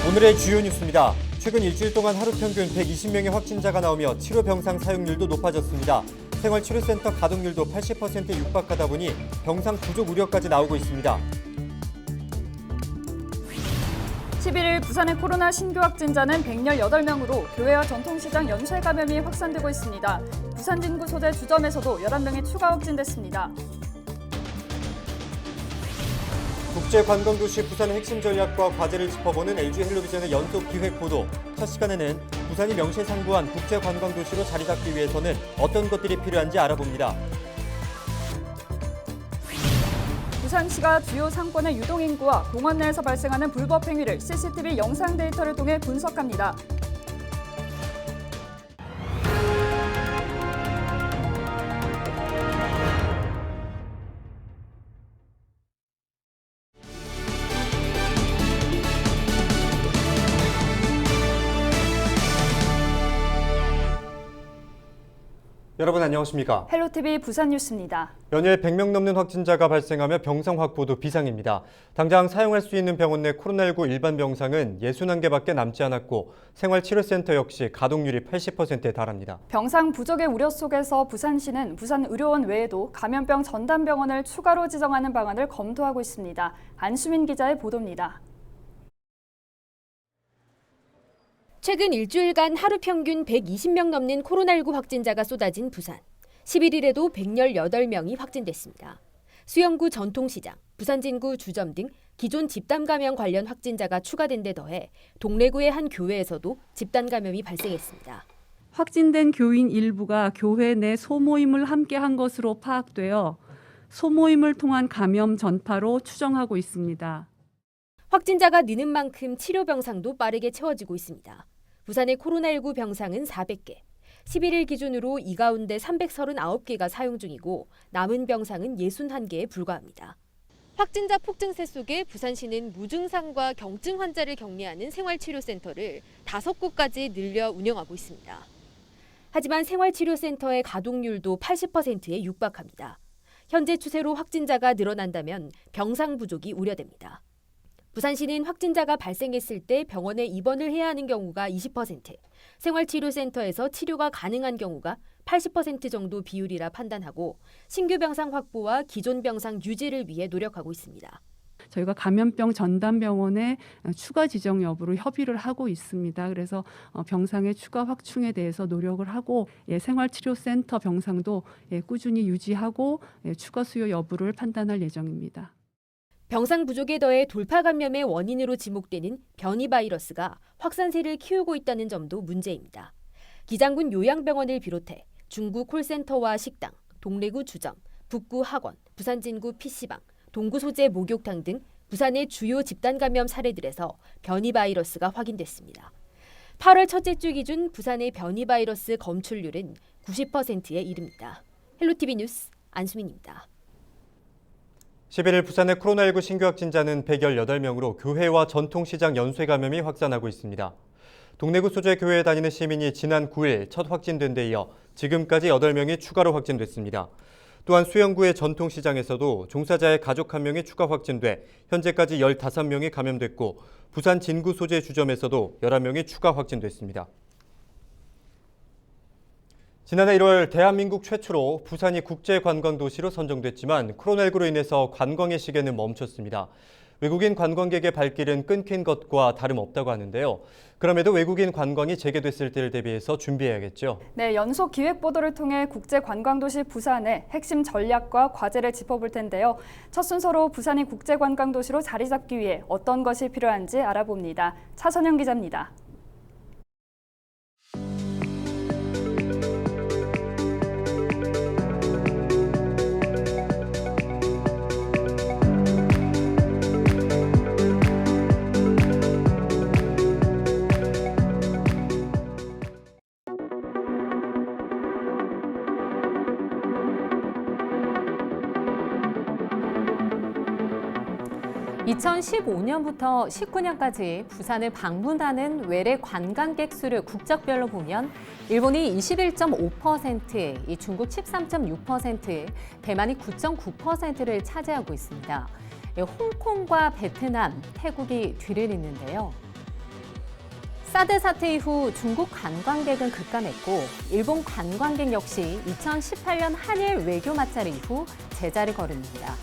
오늘의 주요 뉴스입니다. 최근 일주일 동안 하루 평균 120명의 확진자가 나오며 치료 병상 사용률도 높아졌습니다. 생활치료센터 가동률도 80%에 육박하다 보니 병상 부족 우려까지 나오고 있습니다. 11일 부산의 코로나 신규 확진자는 118명으로 교회와 전통시장 연쇄 감염이 확산되고 있습니다. 부산 진구 소재 주점에서도 11명이 추가 확진됐습니다. 국제관광도시 부산의 핵심 전략과 과제를 짚어보는 LG헬로비전의 연속 기획 보도. 첫 시간에는 부산이 명실상부한 국제관광도시로 자리 잡기 위해서는 어떤 것들이 필요한지 알아봅니다. 부산시가 주요 상권의 유동인구와 공원 내에서 발생하는 불법 행위를 CCTV 영상 데이터를 통해 분석합니다. 여러분 안녕하십니까? 헬로티비 부산 뉴스입니다. 연일 100명 넘는 확진자가 발생하며 병상 확보도 비상입니다. 당장 사용할 수 있는 병원 내 코로나19 일반 병상은 61개밖에 남지 않았고 생활치료센터 역시 가동률이 80%에 달합니다. 병상 부족의 우려 속에서 부산시는 부산의료원 외에도 감염병 전담병원을 추가로 지정하는 방안을 검토하고 있습니다. 안수민 기자의 보도입니다. 최근 일주일간 하루 평균 120명 넘는 코로나19 확진자가 쏟아진 부산. 11일에도 118명이 확진됐습니다. 수영구 전통시장, 부산진구 주점 등 기존 집단 감염 관련 확진자가 추가된 데 더해 동래구의 한 교회에서도 집단 감염이 발생했습니다. 확진된 교인 일부가 교회 내 소모임을 함께한 것으로 파악되어 소모임을 통한 감염 전파로 추정하고 있습니다. 확진자가 느는 만큼 치료 병상도 빠르게 채워지고 있습니다. 부산의 코로나19 병상은 400개, 11일 기준으로 이 가운데 339개가 사용 중이고 남은 병상은 61개에 불과합니다. 확진자 폭증세 속에 부산시는 무증상과 경증 환자를 격리하는 생활치료센터를 5곳까지 늘려 운영하고 있습니다. 하지만 생활치료센터의 가동률도 80%에 육박합니다. 현재 추세로 확진자가 늘어난다면 병상 부족이 우려됩니다. 부산시는 확진자가 발생했을 때 병원에 입원을 해야 하는 경우가 20%, 생활치료센터에서 치료가 가능한 경우가 80% 정도 비율이라 판단하고 신규 병상 확보와 기존 병상 유지를 위해 노력하고 있습니다. 저희가 감염병 전담병원의 추가 지정 여부를 협의를 하고 있습니다. 그래서 병상의 추가 확충에 대해서 노력을 하고 생활치료센터 병상도 꾸준히 유지하고 추가 수요 여부를 판단할 예정입니다. 병상 부족에 더해 돌파 감염의 원인으로 지목되는 변이 바이러스가 확산세를 키우고 있다는 점도 문제입니다. 기장군 요양병원을 비롯해 중구 콜센터와 식당, 동래구 주점, 북구 학원, 부산진구 PC방, 동구 소재 목욕탕 등 부산의 주요 집단 감염 사례들에서 변이 바이러스가 확인됐습니다. 8월 첫째 주 기준 부산의 변이 바이러스 검출률은 90%에 이릅니다. 헬로티비 뉴스 안수민입니다. 11일 부산의 코로나19 신규 확진자는 118명으로 교회와 전통시장 연쇄 감염이 확산하고 있습니다. 동래구 소재 교회에 다니는 시민이 지난 9일 첫 확진된 데 이어 지금까지 8명이 추가로 확진됐습니다. 또한 수영구의 전통시장에서도 종사자의 가족 1명이 추가 확진돼 현재까지 15명이 감염됐고 부산 진구 소재 주점에서도 11명이 추가 확진됐습니다. 지난해 1월 대한민국 최초로 부산이 국제관광도시로 선정됐지만 코로나19로 인해서 관광의 시계는 멈췄습니다. 외국인 관광객의 발길은 끊긴 것과 다름없다고 하는데요. 그럼에도 외국인 관광이 재개됐을 때를 대비해서 준비해야겠죠. 네, 연속 기획 보도를 통해 국제관광도시 부산의 핵심 전략과 과제를 짚어볼 텐데요. 첫 순서로 부산이 국제관광도시로 자리 잡기 위해 어떤 것이 필요한지 알아봅니다. 차선영 기자입니다. (2015년부터) (19년까지) 부산을 방문하는 외래 관광객 수를 국적별로 보면 일본이 21.5%, 중국 13.6%, 대만이 9.9%를 차지하고 있습니다. 홍콩과 베트남, 태국이 뒤를 잇는데요. 사드 사태 이후 중국 관광객은 급감했고 일본 관광객 역시 2018년 한일 외교 마찰 이후 제자를 걸음입니다.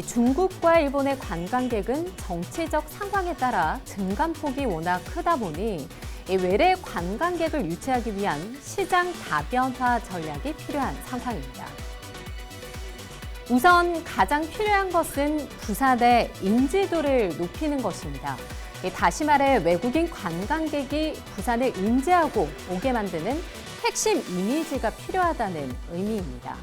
중국과 일본의 관광객은 정치적 상황에 따라 증감폭이 워낙 크다 보니 외래 관광객을 유치하기 위한 시장 다변화 전략이 필요한 상황입니다. 우선 가장 필요한 것은 부산의 인지도를 높이는 것입니다. 다시 말해 외국인 관광객이 부산을 인지하고 오게 만드는 핵심 이미지가 필요하다는 의미입니다.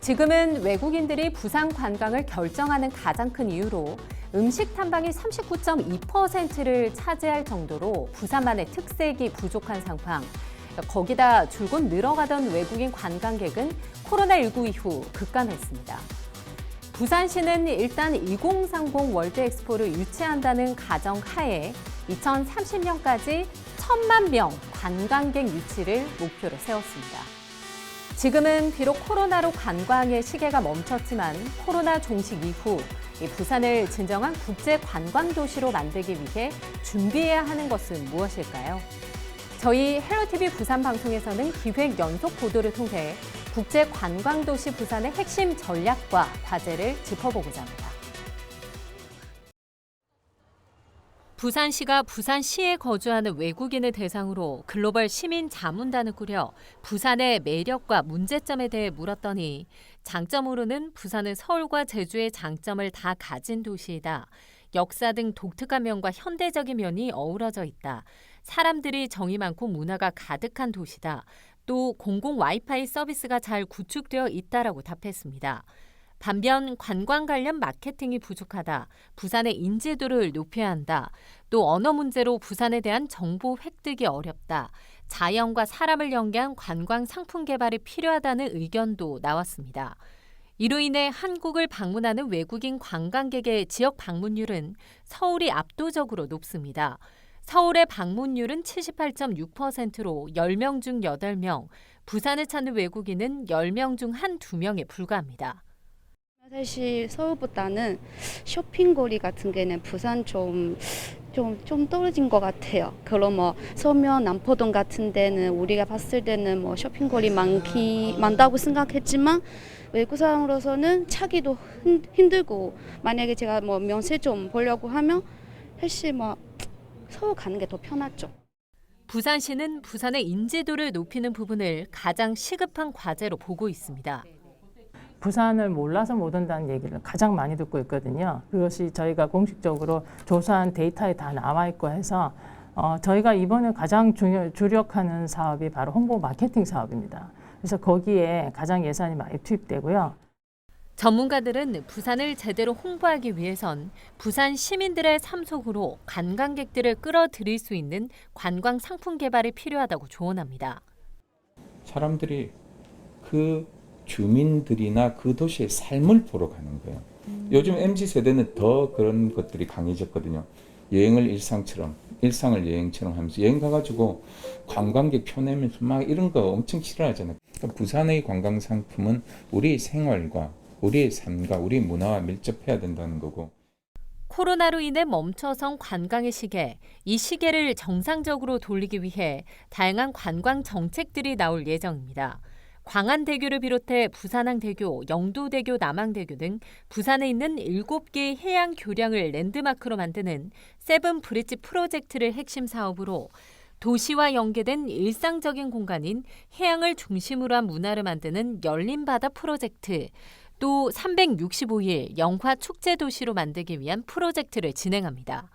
지금은 외국인들이 부산 관광을 결정하는 가장 큰 이유로 음식 탐방이 39.2%를 차지할 정도로 부산만의 특색이 부족한 상황. 거기다 줄곧 늘어가던 외국인 관광객은 코로나19 이후 급감했습니다. 부산시는 일단 2030 월드 엑스포를 유치한다는 가정 하에 2030년까지 1,000만 명 관광객 유치를 목표로 세웠습니다. 지금은 비록 코로나로 관광의 시계가 멈췄지만 코로나 종식 이후 부산을 진정한 국제 관광 도시로 만들기 위해 준비해야 하는 것은 무엇일까요? 저희 헬로티비 부산 방송에서는 기획 연속 보도를 통해 국제 관광 도시 부산의 핵심 전략과 과제를 짚어보고자 합니다. 부산시가 부산시에 거주하는 외국인을 대상으로 글로벌 시민 자문단을 꾸려 부산의 매력과 문제점에 대해 물었더니 장점으로는 부산은 서울과 제주의 장점을 다 가진 도시이다. 역사 등 독특한 면과 현대적인 면이 어우러져 있다. 사람들이 정이 많고 문화가 가득한 도시다. 또 공공 와이파이 서비스가 잘 구축되어 있다라고 답했습니다. 반면 관광 관련 마케팅이 부족하다. 부산의 인지도를 높여야 한다. 또 언어 문제로 부산에 대한 정보 획득이 어렵다. 자연과 사람을 연계한 관광 상품 개발이 필요하다는 의견도 나왔습니다. 이로 인해 한국을 방문하는 외국인 관광객의 지역 방문율은 서울이 압도적으로 높습니다. 서울의 방문율은 78.6%로 10명 중 8명, 부산을 찾는 외국인은 10명 중 1-2명에 불과합니다. 사실 서울보다는 쇼핑거리 같은 게는 부산 좀 떨어진 것 같아요. 그럼 뭐 서면 남포동 같은 데는 우리가 봤을 때는 뭐 쇼핑거리 많다고 생각했지만 외국 사람으로서는 찾기도 힘들고 만약에 제가 뭐 명세점 보려고 하면 사실 뭐 서울 가는 게 더 편하죠. 부산시는 부산의 인지도를 높이는 부분을 가장 시급한 과제로 보고 있습니다. 부산을 몰라서 못 온다는 얘기를 가장 많이 듣고 있거든요. 그것이 저희가 공식적으로 조사한 데이터에 다 나와 있고 해서 저희가 이번에 가장 주력하는 사업이 바로 홍보 마케팅 사업입니다. 그래서 거기에 가장 예산이 많이 투입되고요. 전문가들은 부산을 제대로 홍보하기 위해선 부산 시민들의 삶 속으로 관광객들을 끌어들일 수 있는 관광 상품 개발이 필요하다고 조언합니다. 사람들이 그 주민들이나 그 도시의 삶을 보러 가는 거예요. 요즘 MZ세대는 더 그런 것들이 강해졌거든요. 여행을 일상처럼, 일상을 여행처럼 하면서 여행 가가지고 관광객 표 내면서 막 이런 거 엄청 싫어하잖아요. 그러니까 부산의 관광 상품은 우리의 생활과 우리의 삶과 우리의 문화와 밀접해야 된다는 거고. 코로나로 인해 멈춰선 관광의 시계, 이 시계를 정상적으로 돌리기 위해 다양한 관광 정책들이 나올 예정입니다. 광안대교를 비롯해 부산항대교, 영도대교, 남항대교 등 부산에 있는 7개의 해양 교량을 랜드마크로 만드는 세븐 브릿지 프로젝트를 핵심 사업으로 도시와 연계된 일상적인 공간인 해양을 중심으로 한 문화를 만드는 열린바다 프로젝트, 또 365일 영화 축제 도시로 만들기 위한 프로젝트를 진행합니다.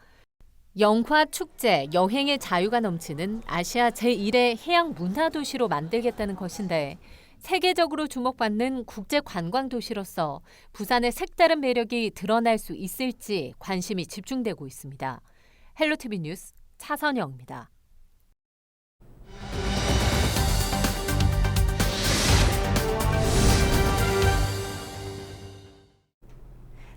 영화 축제, 여행의 자유가 넘치는 아시아 제1의 해양 문화 도시로 만들겠다는 것인데 세계적으로 주목받는 국제 관광 도시로서 부산의 색다른 매력이 드러날 수 있을지 관심이 집중되고 있습니다. 헬로티비 뉴스 차선영입니다.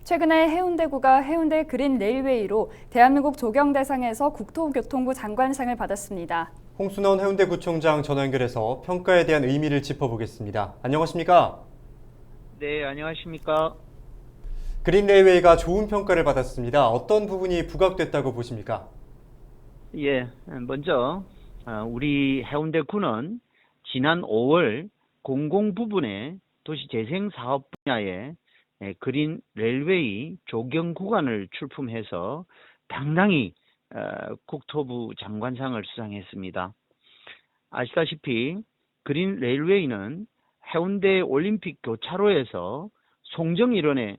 최근에 해운대구가 해운대 그린 레일웨이로 대한민국 조경대상에서 국토교통부 장관상을 받았습니다. 홍순원 해운대구청장 전화 연결해서 평가에 대한 의미를 짚어보겠습니다. 안녕하십니까? 네, 안녕하십니까? 그린 레일웨이가 좋은 평가를 받았습니다. 어떤 부분이 부각됐다고 보십니까? 예, 먼저 우리 해운대구는 지난 5월 공공 부분의 도시재생 사업 분야에 그린 레일웨이 조경 구간을 출품해서 당당히 국토부 장관상을 수상했습니다. 아시다시피 그린 레일웨이는 해운대 올림픽 교차로에서 송정 일원의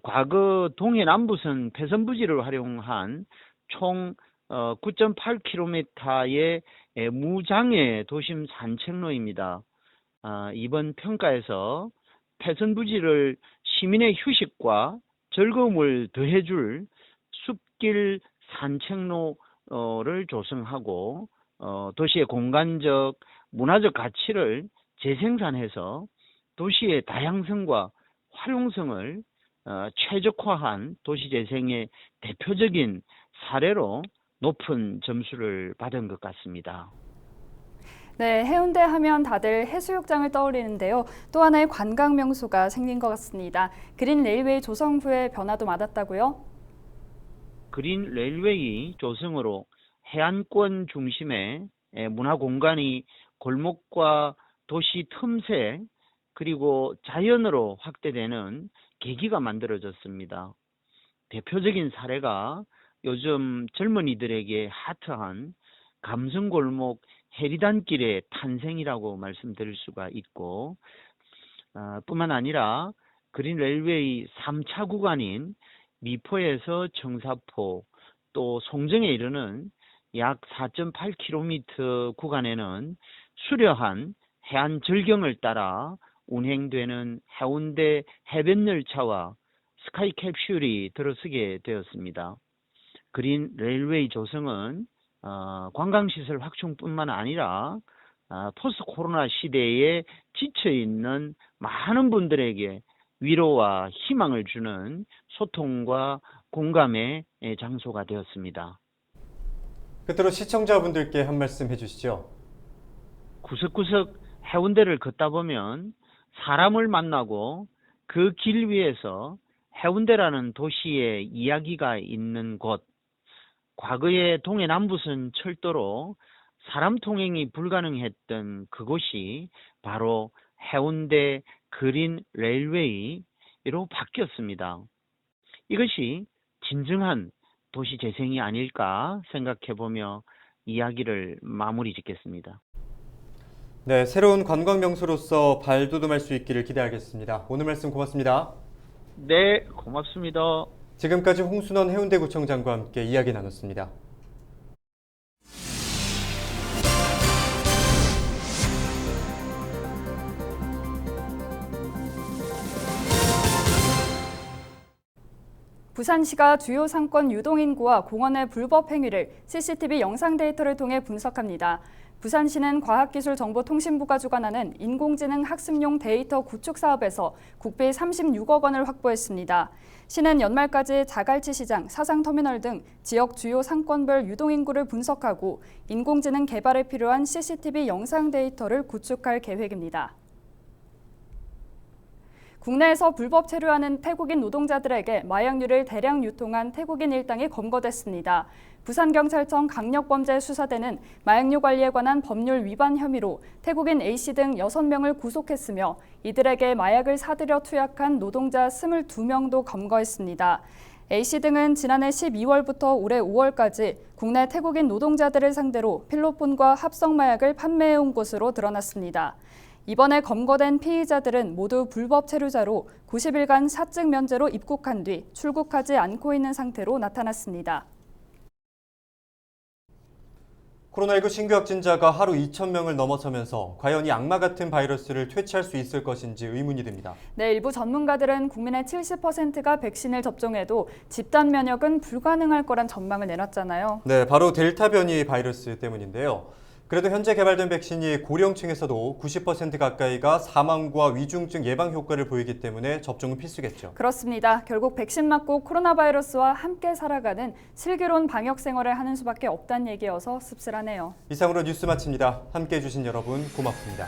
과거 동해남부선 폐선부지를 활용한 총 9.8km의 무장애 도심 산책로입니다. 이번 평가에서 폐선부지를 시민의 휴식과 즐거움을 더해줄 숲길 산책로를 조성하고 도시의 공간적, 문화적 가치를 재생산해서 도시의 다양성과 활용성을 최적화한 도시재생의 대표적인 사례로 높은 점수를 받은 것 같습니다. 네, 해운대 하면 다들 해수욕장을 떠올리는데요. 또 하나의 관광 명소가 생긴 것 같습니다. 그린 레일웨이 조성 후에 변화도 많았다고요? 그린 레일웨이 조성으로 해안권 중심의 문화 공간이 골목과 도시 틈새 그리고 자연으로 확대되는 계기가 만들어졌습니다. 대표적인 사례가 요즘 젊은이들에게 핫한 감성골목 해리단길의 탄생이라고 말씀드릴 수가 있고 뿐만 아니라 그린 레일웨이 3차 구간인 미포에서 청사포 또 송정에 이르는 약 4.8km 구간에는 수려한 해안 절경을 따라 운행되는 해운대 해변 열차와 스카이캡슐이 들어서게 되었습니다. 그린 레일웨이 조성은 관광시설 확충뿐만 아니라 포스트 코로나 시대에 지쳐있는 많은 분들에게 위로와 희망을 주는 소통과 공감의 장소가 되었습니다. 끝으로 시청자분들께 한 말씀 해주시죠. 구석구석 해운대를 걷다 보면 사람을 만나고 그 길 위에서 해운대라는 도시의 이야기가 있는 곳, 과거의 동해남부선 철도로 사람 통행이 불가능했던 그곳이 바로 해운대 그린 레일웨이로 바뀌었습니다. 이것이 진정한 도시 재생이 아닐까 생각해보며 이야기를 마무리 짓겠습니다. 네, 새로운 관광 명소로서 발돋움할 수 있기를 기대하겠습니다. 오늘 말씀 고맙습니다. 네, 고맙습니다. 지금까지 홍순원 해운대구청장과 함께 이야기 나눴습니다. 부산시가 주요 상권 유동인구와 공원의 불법 행위를 CCTV 영상 데이터를 통해 분석합니다. 부산시는 과학기술정보통신부가 주관하는 인공지능 학습용 데이터 구축 사업에서 국비 36억 원을 확보했습니다. 시는 연말까지 자갈치 시장, 사상터미널 등 지역 주요 상권별 유동인구를 분석하고 인공지능 개발에 필요한 CCTV 영상 데이터를 구축할 계획입니다. 국내에서 불법 체류하는 태국인 노동자들에게 마약류를 대량 유통한 태국인 일당이 검거됐습니다. 부산경찰청 강력범죄수사대는 마약류 관리에 관한 법률 위반 혐의로 태국인 A씨 등 6명을 구속했으며 이들에게 마약을 사들여 투약한 노동자 22명도 검거했습니다. A씨 등은 지난해 12월부터 올해 5월까지 국내 태국인 노동자들을 상대로 필로폰과 합성마약을 판매해온 것으로 드러났습니다. 이번에 검거된 피의자들은 모두 불법 체류자로 90일간 사증 면제로 입국한 뒤 출국하지 않고 있는 상태로 나타났습니다. 코로나19 신규 확진자가 하루 2,000명을 넘어서면서 과연 이 악마 같은 바이러스를 퇴치할 수 있을 것인지 의문이 듭니다. 네, 일부 전문가들은 국민의 70%가 백신을 접종해도 집단 면역은 불가능할 거란 전망을 내놨잖아요. 네, 바로 델타 변이 바이러스 때문인데요. 그래도 현재 개발된 백신이 고령층에서도 90% 가까이가 사망과 위중증 예방 효과를 보이기 때문에 접종은 필수겠죠. 그렇습니다. 결국 백신 맞고 코로나 바이러스와 함께 살아가는 슬기로운 방역 생활을 하는 수밖에 없다는 얘기여서 씁쓸하네요. 이상으로 뉴스 마칩니다. 함께해 주신 여러분 고맙습니다.